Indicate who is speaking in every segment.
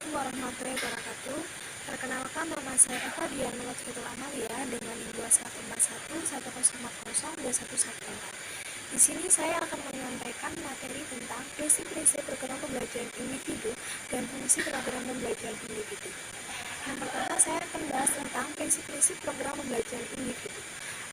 Speaker 1: Assalamualaikum warahmatullahi wabarakatuh. Perkenalkan, nama saya Eva Diana Lutfitul Amalia dengan NIM 214110402114. Di sini saya akan menyampaikan materi tentang prinsip-prinsip program pembelajaran individu dan fungsi program pembelajaran individu. Yang pertama, saya akan bahas tentang prinsip-prinsip program pembelajaran individu.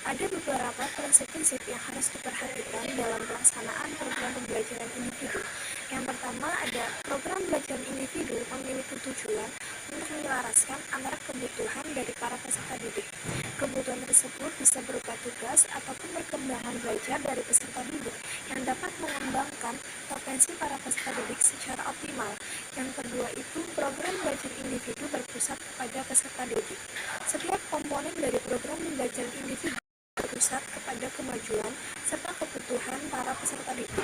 Speaker 1: Ada beberapa prinsip-prinsip yang harus diperhatikan dalam pelaksanaan program pembelajaran individu. Yang pertama, ada program belajar individu memiliki tujuan untuk menyelaraskan antara kebutuhan dari para peserta didik. Kebutuhan tersebut bisa berupa tugas ataupun perkembangan belajar dari peserta didik yang dapat mengembangkan potensi para peserta didik secara optimal. Yang kedua itu, program belajar individu berpusat kepada peserta didik. Setiap komponen dari program belajar individu berpusat kepada kemajuan serta kebutuhan para peserta didik,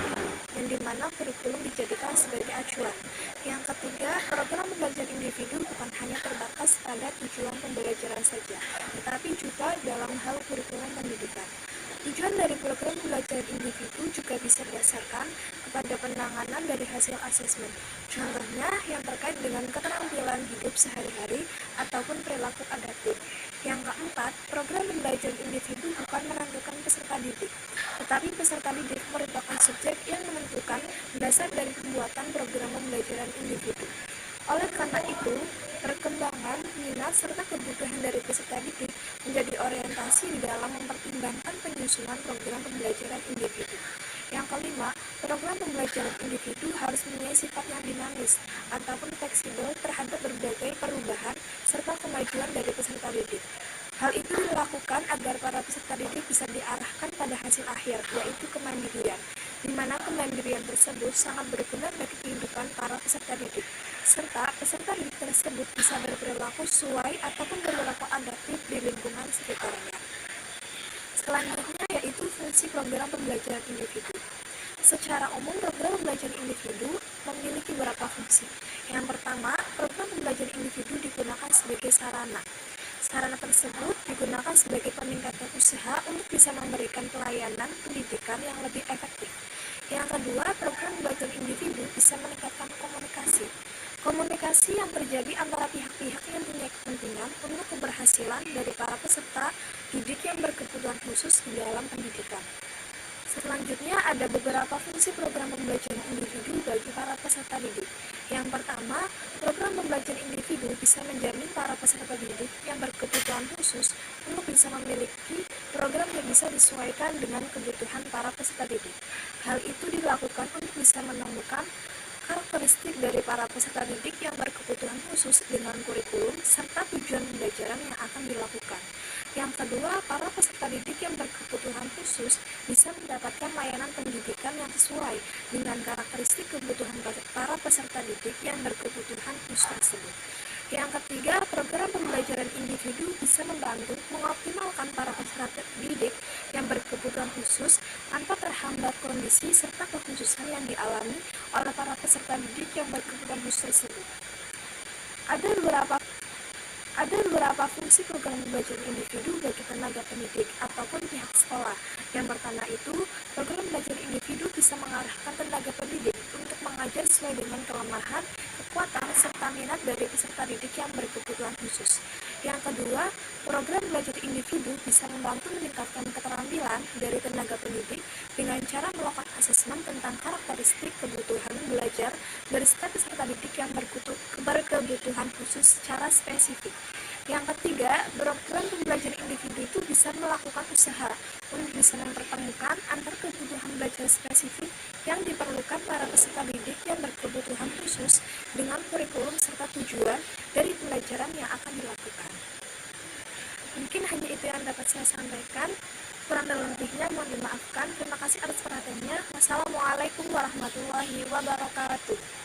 Speaker 1: yang dimana kurikulum dijadikan sebagai acuan. Yang ketiga, program belajar individu bukan hanya terbatas pada tujuan pembelajaran saja, tetapi juga dalam hal kurikulum pendidikan. Tujuan dari program belajar individu juga bisa didasarkan kepada penanganan dari hasil asesmen. Contohnya yang terkait dengan keterampilan hidup sehari-hari ataupun perilaku adaptif. Yang keempat, program belajar individu bukan menentukan peserta didik, tetapi peserta didik merupakan subjek yang menentukan dasar dari pembuatan program pembelajaran individu. Oleh karena itu, perkembangan, minat, serta kebutuhan dari peserta didik menjadi orientasi di dalam mempertimbangkan penyusunan program pembelajaran individu. Yang kelima, program pembelajaran individu harus mempunyai sifat yang dinamis ataupun fleksibel terhadap berbagai perubahan serta kemajuan dari peserta didik. Hal itu dilakukan agar para peserta didik bisa diarahkan pada hasil akhir, yaitu kemandirian, di mana kemandirian tersebut sangat berguna bagi kehidupan para peserta didik, serta peserta didik tersebut bisa berperilaku sesuai ataupun berperilaku adaptif di lingkungan sekitarnya. Selanjutnya yaitu fungsi program pembelajaran individu. Secara umum, program pembelajaran individu memiliki beberapa fungsi. Yang pertama, program pembelajaran individu digunakan sebagai sarana. Sarana tersebut digunakan sebagai peningkatan usaha untuk bisa memberikan pelayanan pendidikan yang lebih efektif. Yang kedua, program belajar individu bisa meningkatkan komunikasi. Komunikasi yang terjadi antara pihak-pihak yang punya kepentingan untuk keberhasilan dari para peserta didik yang berkebutuhan khusus di dalam pendidikan. Selanjutnya ada beberapa fungsi program pembelajaran individu bagi para peserta didik. Yang pertama, program pembelajaran individu bisa menjamin para peserta didik yang berkebutuhan khusus untuk bisa memiliki program yang bisa disesuaikan dengan kebutuhan para peserta didik. Hal itu dilakukan untuk bisa menemukan karakteristik dari para peserta didik yang berkebutuhan khusus dengan kurikulum serta tujuan pembelajaran yang akan dilakukan. Yang kedua, para peserta didik yang berkebutuhan khusus bisa mendapatkan layanan pendidikan yang sesuai dengan karakteristik kebutuhan para peserta didik yang berkebutuhan khusus tersebut. Yang ketiga, program pembelajaran individu bisa membantu mengoptimalkan para peserta didik yang berkebutuhan khusus tanpa terhambat kondisi serta kekhususan yang dialami oleh para peserta didik yang berkebutuhan khusus tersebut. Ada beberapa fungsi program pembelajaran individu bagi tenaga pendidik ataupun pihak sekolah. Yang pertama itu, program belajar individu bisa mengarahkan tenaga pendidik untuk mengajar sesuai dengan kelemahan, kekuatan, serta minat dari peserta didik yang berkebutuhan khusus. Yang kedua, program belajar individu bisa membantu meningkatkan keterampilan dari tenaga pendidik dengan cara melakukan asesmen tentang karakteristik kebutuhan belajar dari setiap peserta didik yang berkebutuhan khusus secara spesifik. Yang ketiga, program pembelajaran individu itu bisa melakukan usaha untuk bisa mempertemukan antara kebutuhan belajar spesifik yang diperlukan para peserta didik yang berkebutuhan khusus dengan kurikulum serta tujuan dari pembelajaran yang akan dilakukan. Mungkin hanya itu yang dapat saya sampaikan. Kurang dan lebihnya mohon dimaafkan. Terima kasih atas perhatiannya. Wassalamualaikum warahmatullahi wabarakatuh.